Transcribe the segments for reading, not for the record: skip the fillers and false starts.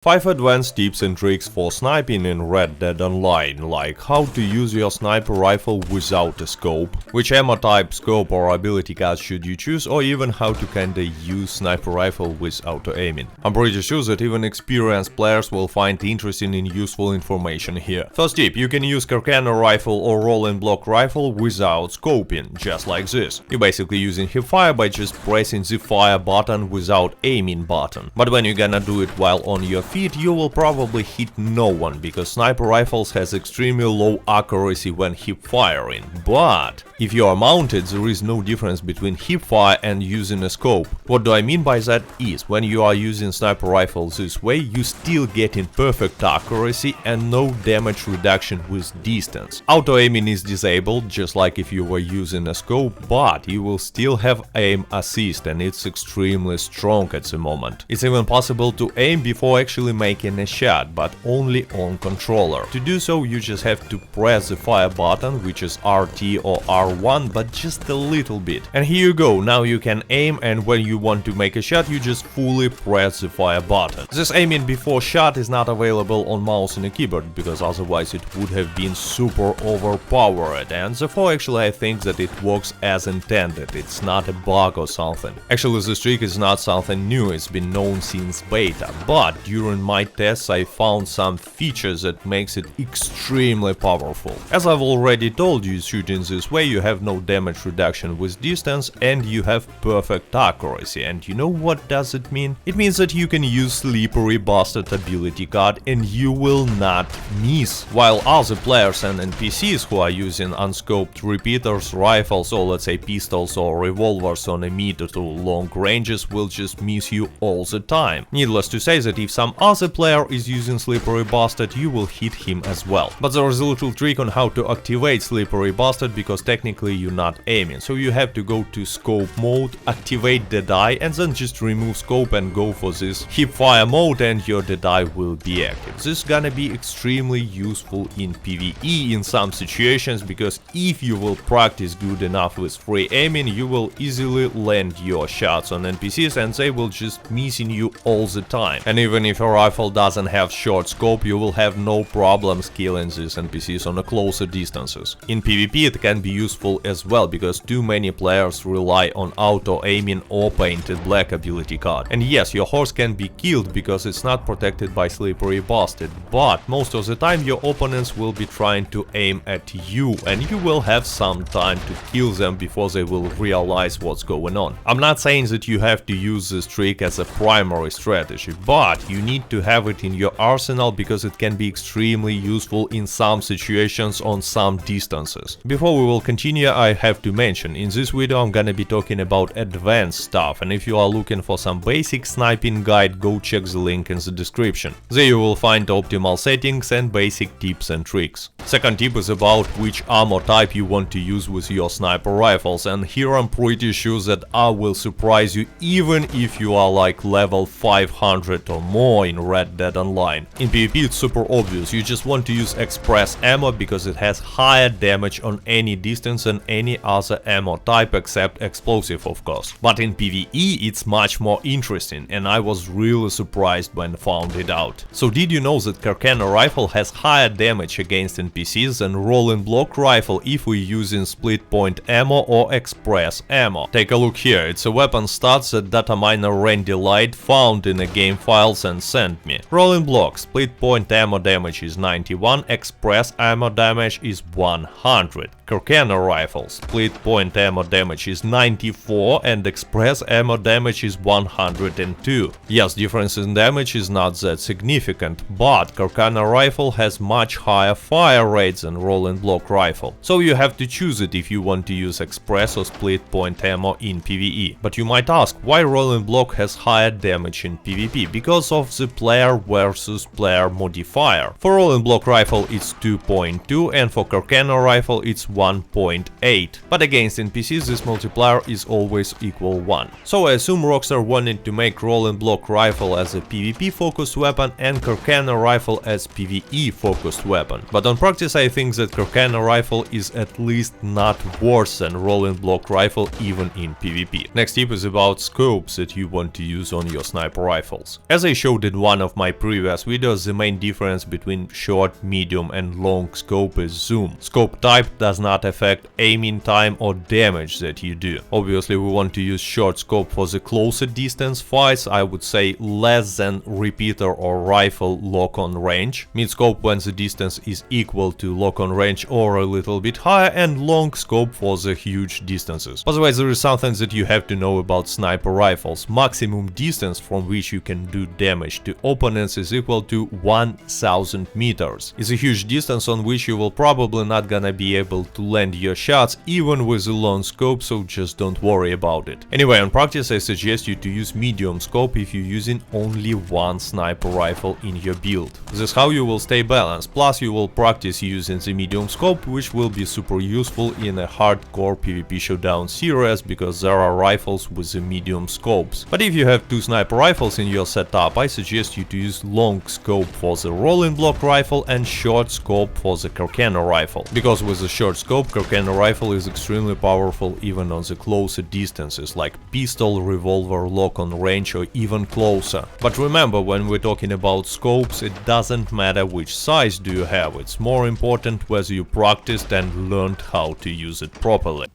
5 advanced tips and tricks for sniping in Red Dead Online, like how to use your sniper rifle without a scope, which ammo type, scope or ability card should you choose, or even how to kinda use sniper rifle with auto-aiming. I'm pretty sure that even experienced players will find interesting and useful information here. First tip, you can use Carcano rifle or rolling block rifle without scoping, just like this. You're basically using hipfire by just pressing the fire button without aiming button. But when you're gonna do it while on your feet, you will probably hit no one, because sniper rifles has extremely low accuracy when hip firing. But if you are mounted, there is no difference between hip fire and using a scope. What do I mean by that is, when you are using sniper rifles this way, you still getting perfect accuracy and no damage reduction with distance. Auto aiming is disabled, just like if you were using a scope, but you will still have aim assist, and it's extremely strong at the moment. It's even possible to aim before actually making a shot, but only on controller. To do so, you just have to press the fire button, which is RT or R1, but just a little bit. And here you go, now you can aim, and when you want to make a shot, you just fully press the fire button. This aiming before shot is not available on mouse and a keyboard, because otherwise it would have been super overpowered, and therefore actually I think that it works as intended, it's not a bug or something. Actually, this trick is not something new, it's been known since beta, but during my tests I found some features that makes it extremely powerful. As I've already told you, shooting this way you have no damage reduction with distance and you have perfect accuracy. And you know what does it mean? It means that you can use slippery bastard ability card and you will not miss. While other players and NPCs who are using unscoped repeaters, rifles, or let's say pistols or revolvers on a mid to long ranges will just miss you all the time. Needless to say that if some other player is using Slippery Bastard, you will hit him as well. But there is a little trick on how to activate Slippery Bastard, because technically you're not aiming. So you have to go to scope mode, activate dead eye, and then just remove scope and go for this hip fire mode, and your dead eye will be active. This is gonna be extremely useful in PvE in some situations, because if you will practice good enough with free aiming, you will easily land your shots on NPCs and they will just missing you all the time. And even if your rifle doesn't have short scope, you will have no problems killing these NPCs on a closer distances. In PvP it can be useful as well, because too many players rely on auto aiming or painted black ability card. And yes, your horse can be killed because it's not protected by Slippery Bastard, but most of the time your opponents will be trying to aim at you and you will have some time to kill them before they will realize what's going on. I'm not saying that you have to use this trick as a primary strategy, but you need to have it in your arsenal, because it can be extremely useful in some situations on some distances. Before we will continue, I have to mention, in this video I'm gonna be talking about advanced stuff, and if you are looking for some basic sniping guide, go check the link in the description. There you will find optimal settings and basic tips and tricks. Second tip is about which ammo type you want to use with your sniper rifles, and here I'm pretty sure that I will surprise you even if you are like level 500 or more in Red Dead Online. In PvP it's super obvious, you just want to use express ammo because it has higher damage on any distance than any other ammo type except explosive, of course. But in PvE it's much more interesting, and I was really surprised when I found it out. So did you know that Carcano rifle has higher damage against NPCs than rolling block rifle if we're using split point ammo or express ammo? Take a look here, it's a weapon stats that data miner Randy Light found in the game files and sent me. Rolling block, split point ammo damage is 91, express ammo damage is 100. Carcano rifle, split point ammo damage is 94 and express ammo damage is 102. Yes, difference in damage is not that significant, but Carcano rifle has much higher fire rates than rolling block rifle. So you have to choose it if you want to use express or split point ammo in PvE. But you might ask, why rolling block has higher damage in PvP? Because of the player versus player modifier. For rolling block rifle it's 2.2 and for Carcano rifle it's 1.8. But against NPCs this multiplier is always equal 1. So I assume Rockstar wanted to make rolling block rifle as a PvP focused weapon and Carcano rifle as PvE focused weapon. But on practice I think that Carcano rifle is at least not worse than rolling block rifle even in PvP. Next tip is about scopes that you want to use on your sniper rifles. As I showed in one of my previous videos, the main difference between short, medium and long scope is zoom. Scope type does not affect aiming time or damage that you do. Obviously we want to use short scope for the closer distance fights, I would say less than repeater or rifle lock-on range. Mid scope when the distance is equal to lock-on range or a little bit higher, and long scope for the huge distances. By the way, there is something that you have to know about sniper rifles. Maximum distance from which you can do damage to opponents is equal to 1000 meters. It's a huge distance on which you will probably not gonna be able to land your shots even with a long scope, so just don't worry about it. Anyway, on practice I suggest you to use medium scope if you're using only one sniper rifle in your build. This is how you will stay balanced, plus you will practice using the medium scope, which will be super useful in a hardcore PvP showdown series because there are rifles with the medium scopes. But if you have two sniper rifles in your setup, I suggest you to use long scope for the rolling block rifle and short scope for the Carcano rifle. Because with the short scope, Carcano rifle is extremely powerful even on the closer distances like pistol, revolver, lock-on range or even closer. But remember, when we're talking about scopes, it doesn't matter which size do you have, it's more important whether you practiced and learned how to use it properly.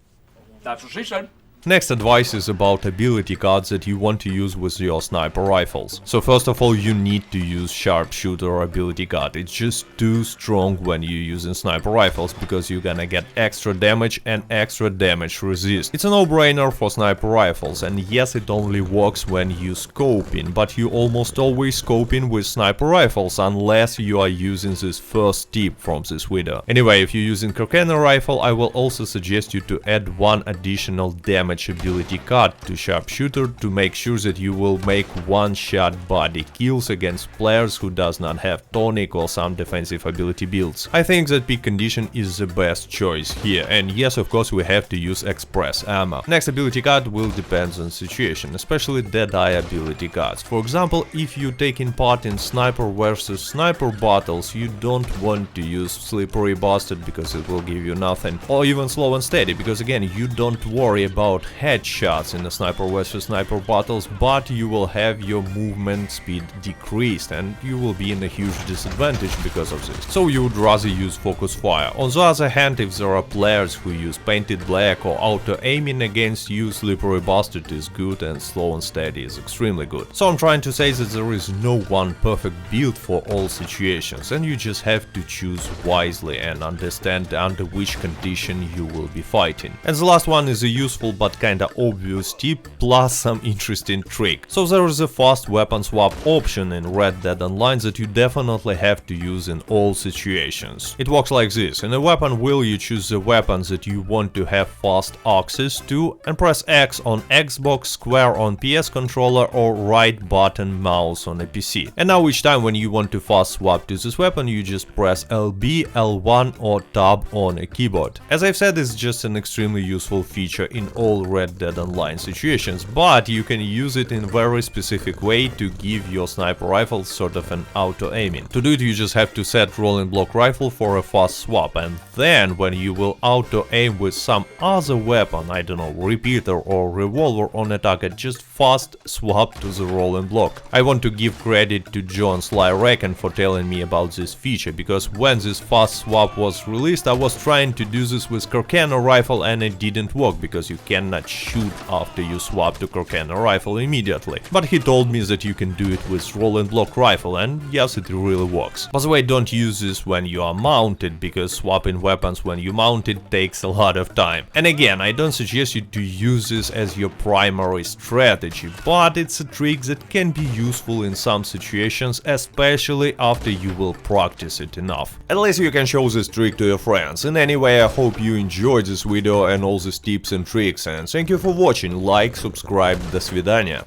That's what she said. Next advice is about ability cards that you want to use with your sniper rifles. So first of all, you need to use sharpshooter ability card. It's just too strong when you're using sniper rifles because you're gonna get extra damage and extra damage resist. It's a no-brainer for sniper rifles, and yes, it only works when you scoping, but you almost always scoping with sniper rifles unless you are using this first tip from this video. Anyway, if you're using Carcano rifle, I will also suggest you to add one additional damage ability card to sharpshooter to make sure that you will make one-shot body kills against players who does not have tonic or some defensive ability builds. I think that peak condition is the best choice here, and yes, of course we have to use express ammo. Next ability card will depend on situation, especially dead-eye ability cards. For example, if you're taking part in sniper versus sniper battles, you don't want to use slippery bastard because it will give you nothing, or even slow and steady because again you don't worry about headshots in the sniper versus sniper battles, but you will have your movement speed decreased and you will be in a huge disadvantage because of this. So you would rather use focus fire. On the other hand, if there are players who use painted black or auto aiming against you, slippery bastard is good and slow and steady is extremely good. So I'm trying to say that there is no one perfect build for all situations, and you just have to choose wisely and understand under which condition you will be fighting. And the last one is a useful but kinda obvious tip plus some interesting trick. So there is a fast weapon swap option in Red Dead Online that you definitely have to use in all situations. It works like this: in a weapon wheel you choose the weapons that you want to have fast access to and press X on Xbox, square on PS controller or right button mouse on a PC. And now each time when you want to fast swap to this weapon you just press LB, L1 or tab on a keyboard. As I've said, it's just an extremely useful feature in all Red Dead Online situations, but you can use it in a very specific way to give your sniper rifle sort of an auto aiming. To do it you just have to set rolling block rifle for a fast swap, and then when you will auto aim with some other weapon, I don't know, repeater or revolver on a target, just fast swap to the rolling block. I want to give credit to John Sly Reckon for telling me about this feature, because when this fast swap was released I was trying to do this with Carcano rifle and it didn't work because you cannot shoot after you swap to Carcano rifle immediately. But he told me that you can do it with rolling block rifle, and yes, it really works. By the way, don't use this when you are mounted, because swapping weapons when you mounted takes a lot of time. And again, I don't suggest you to use this as your primary strategy, but it's a trick that can be useful in some situations, especially after you will practice it enough. At least you can show this trick to your friends. And anyway, I hope you enjoyed this video and all these tips and tricks, and thank you for watching. Like, subscribe, до свидания.